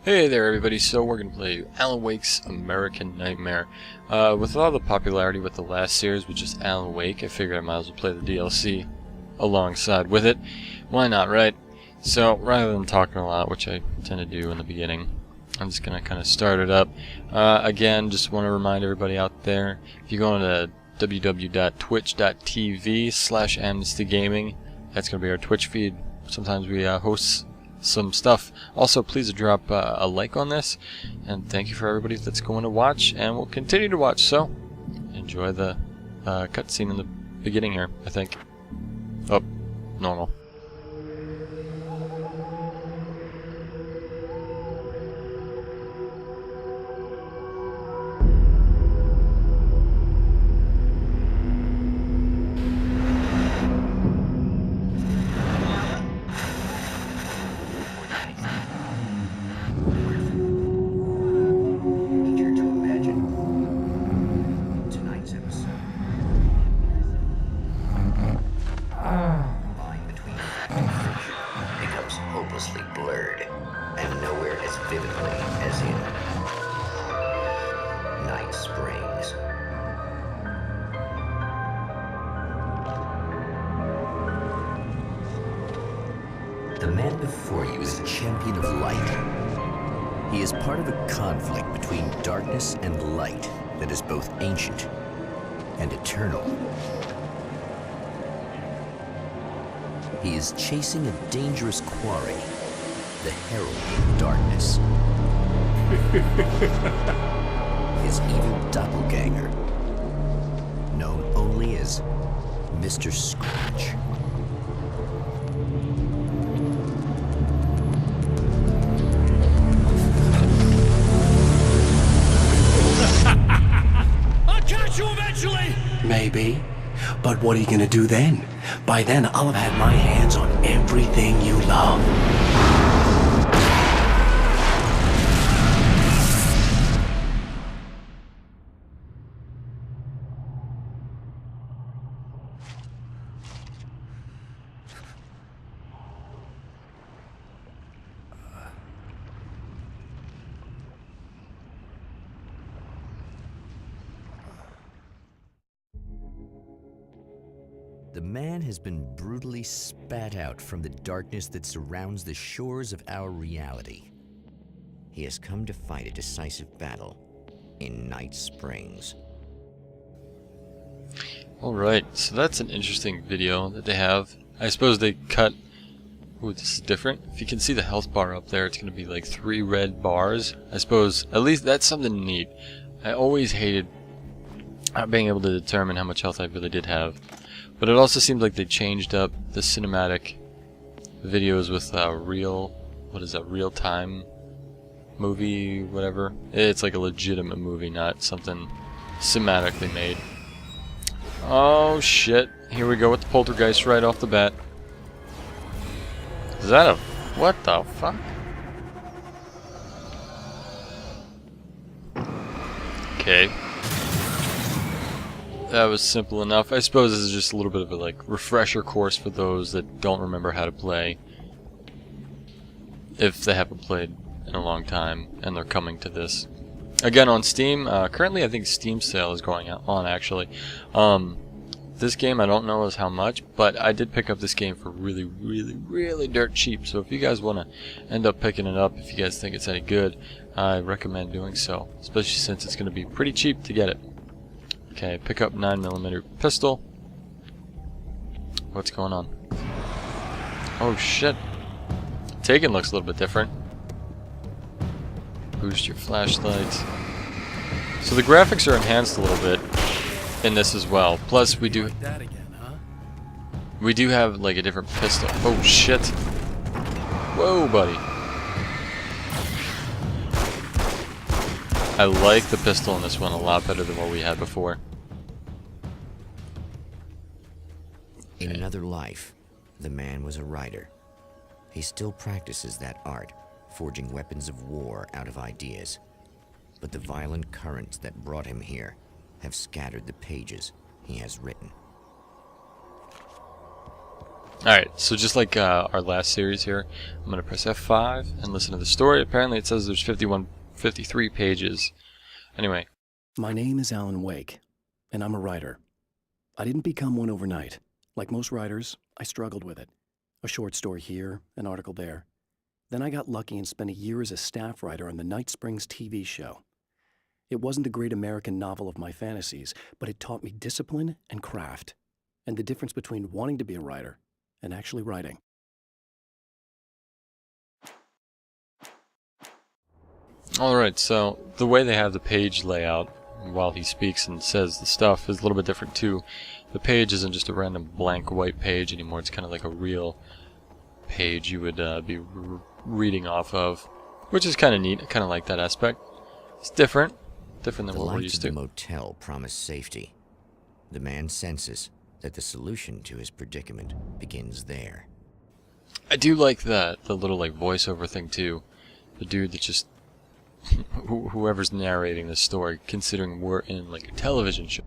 Hey there everybody, so we're going to play Alan Wake's American Nightmare. With all the popularity with the last series, which is Alan Wake, I figured I might as well play the DLC alongside with it. Why not, right? So, rather than talking a lot, which I tend to do in the beginning, I'm just going to kind of start it up. Again, just want to remind everybody out there, if you go on to www.twitch.tv/Amnesty Gaming, that's going to be our Twitch feed. Sometimes we host some stuff. Also, please drop a like on this, and thank you for everybody that's going to watch, and will continue to watch. So enjoy the cutscene in the beginning here. I think. Oh, normal. Blurred, and nowhere as vividly as in Night Springs. The man before you is a champion of light. He is part of a conflict between darkness and light that is both ancient and eternal. He is chasing a dangerous quarry, the Herald of Darkness. His evil doppelganger, known only as Mr. Scratch. I'll catch you eventually! Maybe. But what are you gonna do then? By then, I'll have had my hands on everything you love. The man has been brutally spat out from the darkness that surrounds the shores of our reality. He has come to fight a decisive battle in Night Springs. Alright, so that's an interesting video that they have. I suppose they cut... Ooh, this is different. If you can see the health bar up there, it's going to be like 3 red bars. I suppose, at least that's something neat. I always hated not being able to determine how much health I really did have. But it also seems like they changed up the cinematic videos with real-time movie, whatever. It's like a legitimate movie, not something cinematically made. Oh shit, here we go with the poltergeist right off the bat. Is that a... what the fuck? Okay. That was simple enough. I suppose this is just a little bit of a refresher course for those that don't remember how to play. If they haven't played in a long time and they're coming to this. Again, on Steam, currently I think Steam sale is going on actually. This game I don't know as how much, but I did pick up this game for really dirt cheap. So if you guys want to end up picking it up, if you guys think it's any good, I recommend doing so. Especially since it's going to be pretty cheap to get it. Okay, pick up 9mm pistol. What's going on? Oh shit. Taken looks a little bit different. Boost your flashlight. So the graphics are enhanced a little bit in this as well. Plus we do have like a different pistol. Oh shit. Whoa, buddy. I like the pistol in this one a lot better than what we had before. In another life, the man was a writer. He still practices that art, forging weapons of war out of ideas. But the violent currents that brought him here have scattered the pages he has written. Alright, so just like our last series here, I'm going to press F5 and listen to the story. Apparently it says there's 53 pages. Anyway. My name is Alan Wake, and I'm a writer. I didn't become one overnight. Like most writers, I struggled with it. A short story here, an article there. Then I got lucky and spent a year as a staff writer on the Night Springs TV show. It wasn't the great American novel of my fantasies, but it taught me discipline and craft, and the difference between wanting to be a writer and actually writing. Alright, so the way they have the page layout while he speaks and says the stuff is a little bit different too. The page isn't just a random blank white page anymore, it's kind of like a real page you would be reading off of, which is kind of neat. I kind of like that aspect. It's different than what we're used to. The lights of the motel promise safety. The man senses that the solution to his predicament begins there. I do like the little like voiceover thing too. The dude that just whoever's narrating this story, considering we're in like a television show.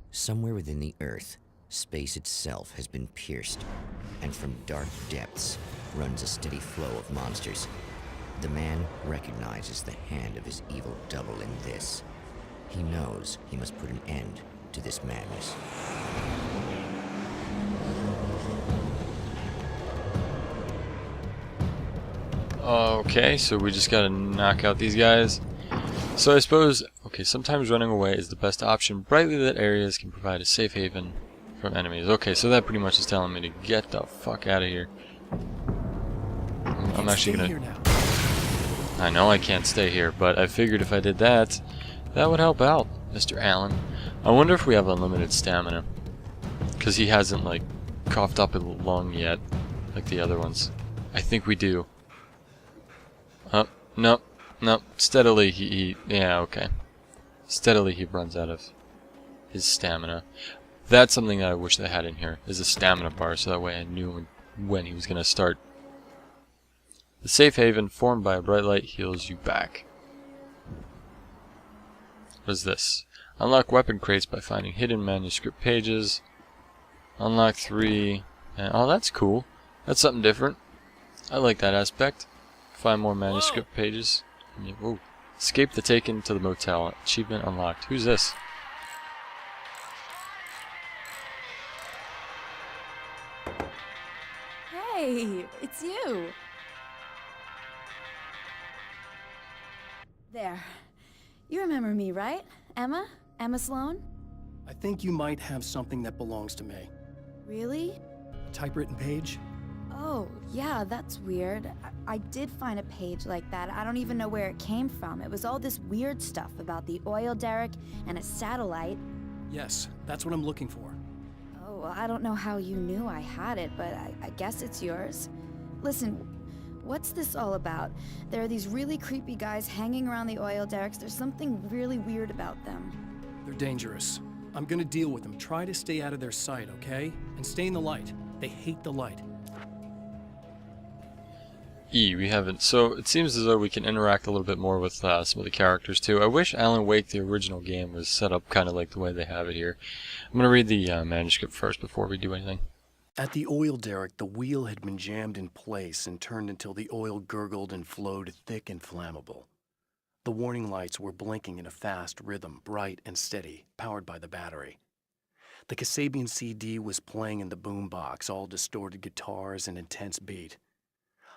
Somewhere within the Earth, space itself has been pierced, and from dark depths runs a steady flow of monsters. The man recognizes the hand of his evil double in this. He knows he must put an end to this madness. Okay, so we just gotta knock out these guys. So I suppose, okay, sometimes running away is the best option. Brightly lit areas can provide a safe haven from enemies. Okay, so that pretty much is telling me to get the fuck out of here. I'm actually gonna... I know I can't stay here, but I figured if I did that, that would help out, Mr. Allen. I wonder if we have unlimited stamina. Because he hasn't, like, coughed up a lung yet, like the other ones. I think we do. Oh, nope, nope. Steadily yeah, okay. Steadily he runs out of his stamina. That's something that I wish they had in here, is a stamina bar, so that way I knew when he was going to start. The safe haven formed by a bright light heals you back. What is this? Unlock weapon crates by finding hidden manuscript pages. Unlock 3. And, oh, that's cool. That's something different. I like that aspect. Find more manuscript pages. Whoa. Escape the Taken to the motel. Achievement unlocked. Who's this? Hey, it's you. There. You remember me, right? Emma? Emma Sloan? I think you might have something that belongs to me. Really? A typewritten page? Oh, yeah, that's weird. I did find a page like that. I don't even know where it came from. It was all this weird stuff about the oil derrick and a satellite. Yes, that's what I'm looking for. Oh, well, I don't know how you knew I had it, but I guess it's yours. Listen, what's this all about? There are these really creepy guys hanging around the oil derricks. There's something really weird about them. They're dangerous. I'm gonna deal with them. Try to stay out of their sight, okay? And stay in the light. They hate the light. We haven't. So it seems as though we can interact a little bit more with some of the characters too. I wish Alan Wake, the original game, was set up kind of like the way they have it here. I'm going to read the manuscript first before we do anything. At the oil derrick, the wheel had been jammed in place and turned until the oil gurgled and flowed thick and flammable. The warning lights were blinking in a fast rhythm, bright and steady, powered by the battery. The Kasabian CD was playing in the boombox, all distorted guitars and intense beat.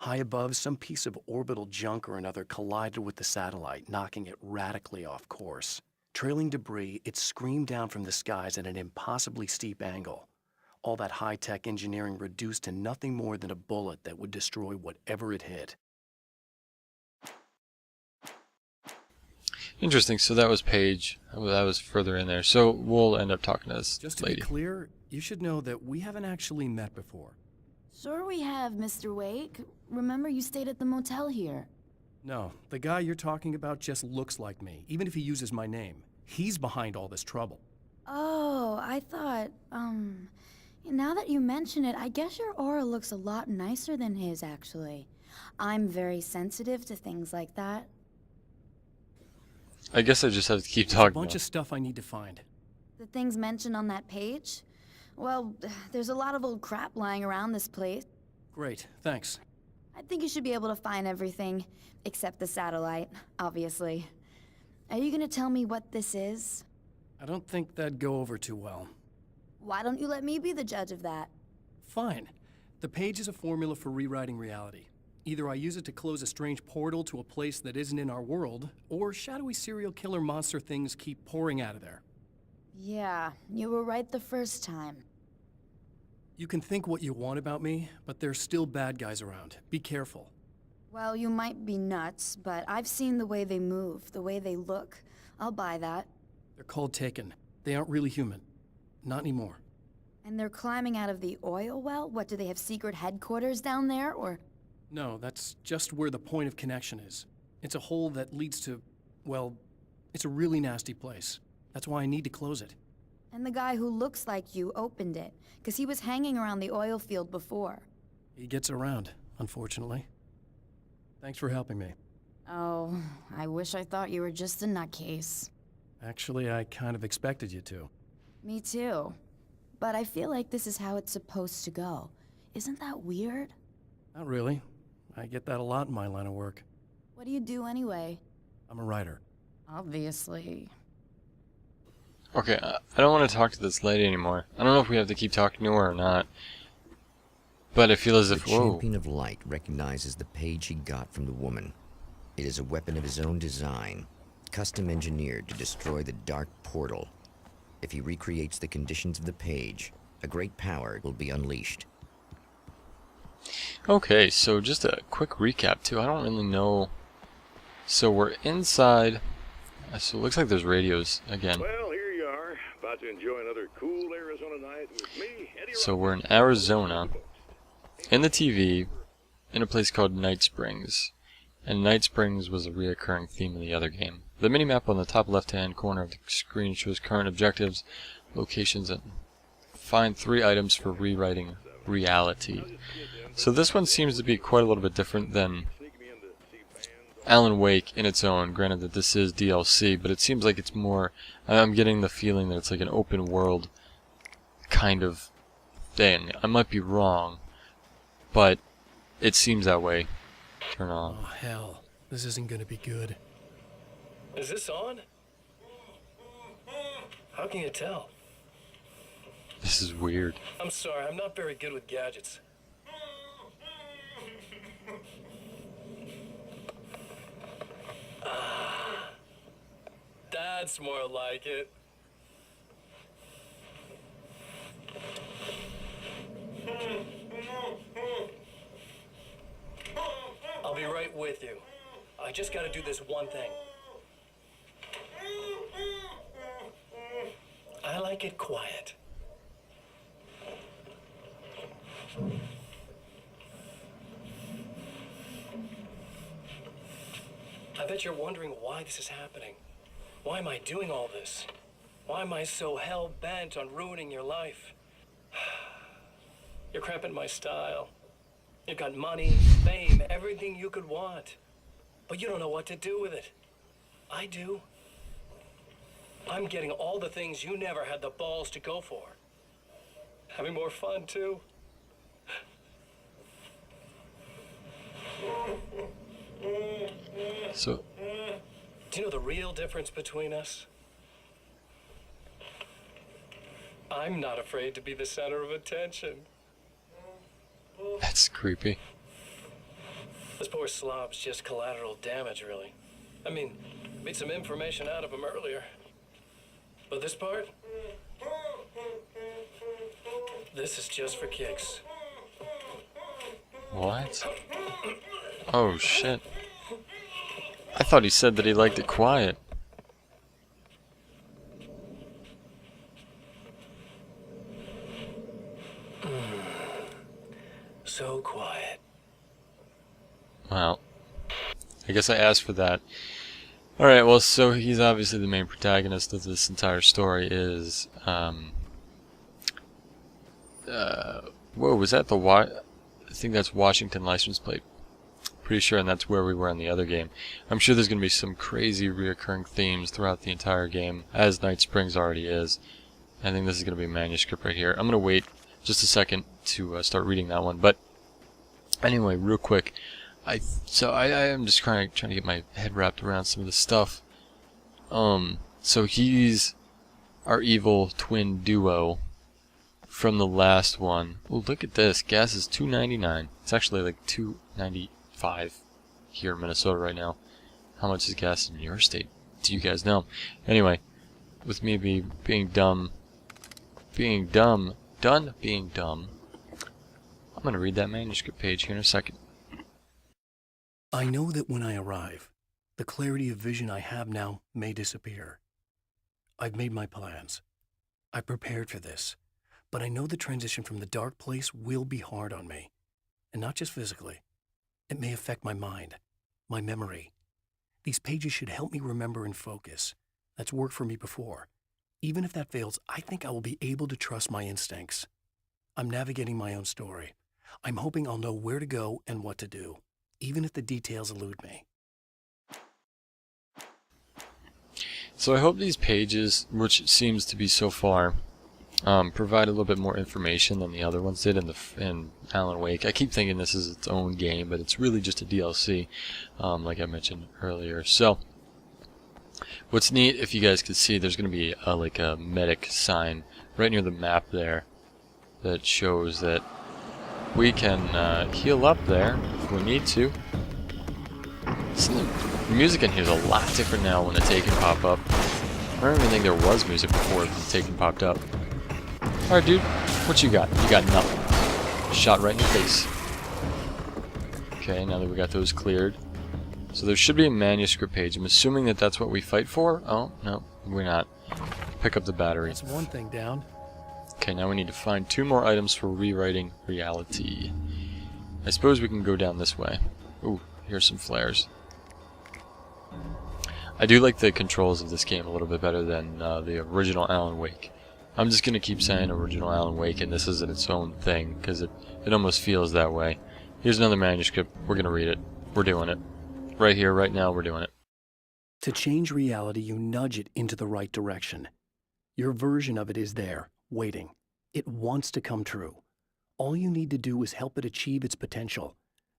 High above, some piece of orbital junk or another collided with the satellite, knocking it radically off course. Trailing debris, it screamed down from the skies at an impossibly steep angle. All that high-tech engineering reduced to nothing more than a bullet that would destroy whatever it hit. Interesting, so that was Paige. That was further in there. So we'll end up talking to this Just to lady. be clear, you should know that we haven't actually met before. Sure we have, Mr. Wake. Remember you stayed at the motel here. No, the guy you're talking about just looks like me, even if he uses my name. He's behind all this trouble. Oh, I thought, now that you mention it, I guess your aura looks a lot nicer than his, actually. I'm very sensitive to things like that. I guess I just have to keep There's talking. a bunch of stuff I need to find. The things mentioned on that page? Well, there's a lot of old crap lying around this place. Great, thanks. I think you should be able to find everything, except the satellite, obviously. Are you gonna tell me what this is? I don't think that'd go over too well. Why don't you let me be the judge of that? Fine. The page is a formula for rewriting reality. Either I use it to close a strange portal to a place that isn't in our world, or shadowy serial killer monster things keep pouring out of there. Yeah, you were right the first time. You can think what you want about me, but there's still bad guys around. Be careful. Well, you might be nuts, but I've seen the way they move, the way they look. I'll buy that. They're called Taken. They aren't really human. Not anymore. And they're climbing out of the oil well? What, do they have secret headquarters down there, or...? No, that's just where the point of connection is. It's a hole that leads to, well, it's a really nasty place. That's why I need to close it. And the guy who looks like you opened it, because he was hanging around the oil field before. He gets around, unfortunately. Thanks for helping me. Oh, I wish I thought you were just a nutcase. Actually, I kind of expected you to. Me too. But I feel like this is how it's supposed to go. Isn't that weird? Not really. I get that a lot in my line of work. What do you do anyway? I'm a writer. Obviously. Okay, I don't want to talk to this lady anymore. I don't know if we have to keep talking to her or not. But I feel as if, The whoa. champion of light recognizes the page he got from the woman. It is a weapon of his own design, custom engineered to destroy the dark portal. If he recreates the conditions of the page, a great power will be unleashed. Okay, so just a quick recap too. I don't really know. So we're inside. So it looks like there's radios again. Well, here you are, about to enjoy another cool Arizona night with me, Eddie. So we're in Arizona, in the TV, in a place called Night Springs. And Night Springs was a reoccurring theme in the other game. The minimap on the top left-hand corner of the screen shows current objectives, locations, and find 3 items for rewriting reality. So this one seems to be quite a little bit different than Alan Wake in its own. Granted that this is DLC, but it seems like it's more... I'm getting the feeling that it's like an open world kind of thing. I might be wrong, but it seems that way. Turn on. Oh, hell. This isn't gonna be good. Is this on? How can you tell? This is weird. I'm sorry, I'm not very good with gadgets. That's more like it. I'll be right with you. I just gotta do this one thing. I like it quiet. I bet you're wondering why this is happening. Why am I doing all this? Why am I so hell-bent on ruining your life? You're cramping my style. You've got money, fame, everything you could want. But you don't know what to do with it. I do. I'm getting all the things you never had the balls to go for. Having more fun, too. So, Do you know the real difference between us? I'm not afraid to be the center of attention. that's creepy. This poor slob's just collateral damage, really. I mean, made some information out of him earlier. But this part? This is just for kicks. What? Oh shit. I thought he said that he liked it quiet. So quiet. Well, I guess I asked for that. Alright, well, so he's obviously the main protagonist of this entire story is, whoa, was that the I think that's Washington license plate. Pretty sure, and that's where we were in the other game. I'm sure there's going to be some crazy reoccurring themes throughout the entire game, as Night Springs already is. I think this is going to be a manuscript right here. I'm going to wait just a second to start reading that one. But anyway, real quick, I am just trying to get my head wrapped around some of this stuff. So he's our evil twin duo from the last one. Oh, look at this. Gas is $2.99. It's actually like $2.95 here in Minnesota right now. How much is gas in your state? Do you guys know? Anyway, with me being dumb, I'm gonna read that manuscript page here in a second. I know that when I arrive, the clarity of vision I have now may disappear. I've made my plans. I prepared for this, but I know the transition from the dark place will be hard on me, and not just physically. It may affect my mind, my memory. These pages should help me remember and focus. That's worked for me before. Even if that fails, I think I will be able to trust my instincts. I'm navigating my own story. I'm hoping I'll know where to go and what to do, even if the details elude me. So I hope these pages, which seems to be so far, provide a little bit more information than the other ones did in Alan Wake. I keep thinking this is its own game, but it's really just a DLC, like I mentioned earlier. So what's neat, if you guys could see, there's going to be like a medic sign right near the map there that shows that we can heal up there if we need to. The music in here is a lot different now when the Taken pop up. I don't even think there was music before the Taken popped up. Alright, dude, what you got? You got nothing. Shot right in your face. Okay, now that we got those cleared. So there should be a manuscript page. I'm assuming that that's what we fight for. Oh, no, we're not. Pick up the battery. That's one thing down. Okay, now we need to find 2 more items for rewriting reality. I suppose we can go down this way. Ooh, here's some flares. I do like the controls of this game a little bit better than the original Alan Wake. I'm just going to keep saying original Alan Wake, and this isn't its own thing, because it almost feels that way. Here's another manuscript. We're going to read it. We're doing it. Right here, right now, we're doing it. To change reality, you nudge it into the right direction. Your version of it is there, waiting. It wants to come true. All you need to do is help it achieve its potential.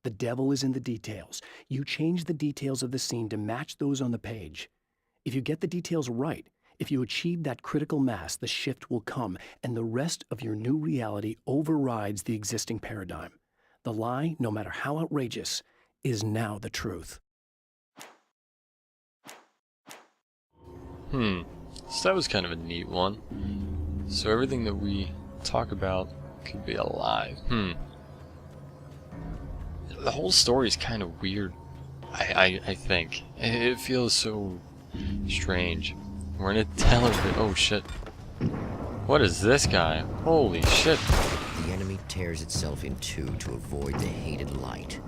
The devil is in the details. You change the details of the scene to match those on the page. If you get the details right, if you achieve that critical mass, the shift will come, and the rest of your new reality overrides the existing paradigm. The lie, no matter how outrageous, is now the truth. So that was kind of a neat one. So everything that we talk about could be a lie. The whole story is kind of weird, I think. It feels so strange. We're in a television. Oh shit. What is this guy? Holy shit. The enemy tears itself in two to avoid the hated light.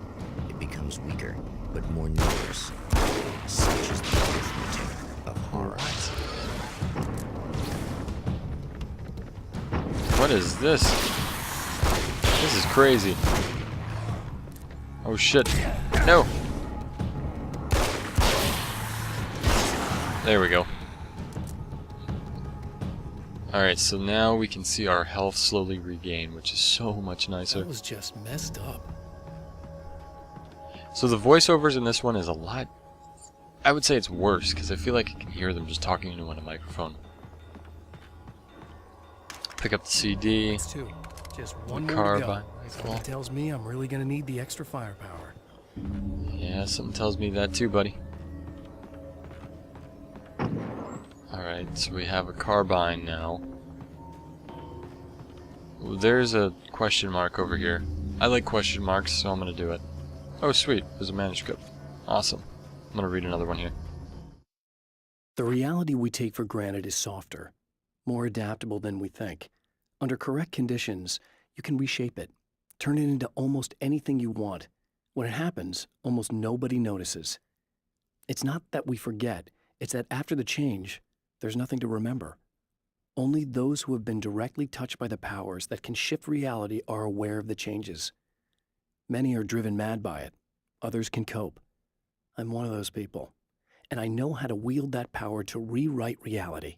It becomes weaker, but more numerous. Such is the arithmetic of horror. What is this? This is crazy. Oh shit. No! There we go. Alright, so now we can see our health slowly regain, which is so much nicer. That was just messed up. So the voiceovers in this one is a lot... I would say it's worse, because I feel like I can hear them just talking into a microphone. Pick up the CD. It's 2. Just one more to Carbine go. rifle. That tells me I'm really going to need the extra firepower. Yeah, something tells me that too, buddy. Alright, so we have a carbine now. Ooh, there's a question mark over here. I like question marks, so I'm going to do it. Oh, sweet. There's a manuscript. Awesome. I'm going to read another one here. The reality we take for granted is softer, more adaptable than we think. Under correct conditions, you can reshape it, turn it into almost anything you want. When it happens, almost nobody notices. It's not that we forget, it's that after the change, there's nothing to remember. Only those who have been directly touched by the powers that can shift reality are aware of the changes. Many are driven mad by it. Others can cope. I'm one of those people, and I know how to wield that power to rewrite reality.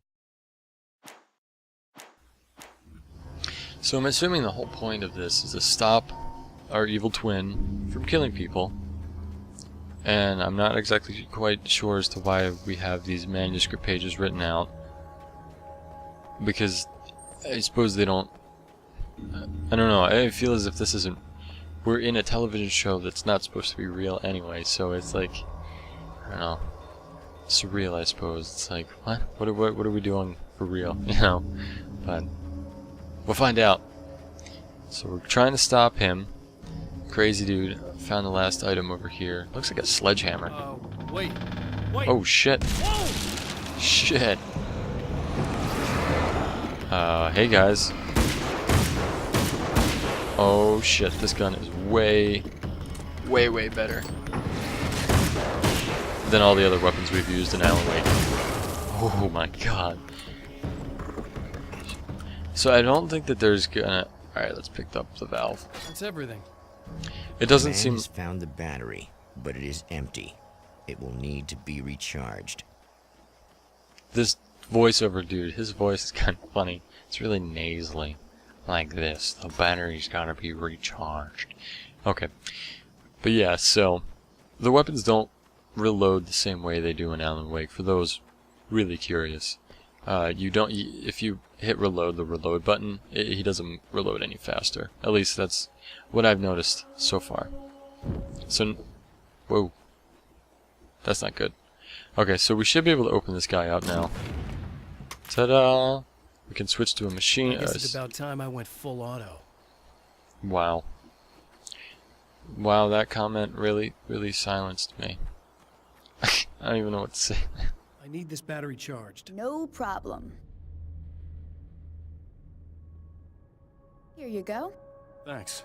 So I'm assuming the whole point of this is to stop our evil twin from killing people. And I'm not exactly quite sure as to why we have these manuscript pages written out. Because I suppose they don't... I don't know, I feel as if this isn't... We're in a television show that's not supposed to be real anyway, so it's like... I don't know. Surreal, I suppose. It's like, what? What are we doing for real? You know? But... we'll find out. So we're trying to stop him. Crazy dude. Found the last item over here. Looks like a sledgehammer. Wait. Oh shit. Whoa! Shit. Hey guys. Oh shit, this gun is way better than all the other weapons we've used in Alan Wake. Oh my god. So I don't think that there's gonna... Alright, let's pick up the valve. That's everything. It doesn't Man seem... has found the battery, but it is empty. It will need to be recharged. This voiceover dude, his voice is kind of funny. It's really nasally. Like this. The battery's gotta be recharged. Okay. But yeah, so... the weapons don't reload the same way they do in Alan Wake, for those really curious. You don't... if you hit reload, the reload button, he doesn't reload any faster. At least that's what I've noticed so far. So... whoa. That's not good. Okay, so we should be able to open this guy out now. Ta-da! We can switch to a machine. I guess it's about time I went full auto. Wow. Wow, that comment really silenced me. I don't even know what to say. I need this battery charged. No problem. Here you go. Thanks.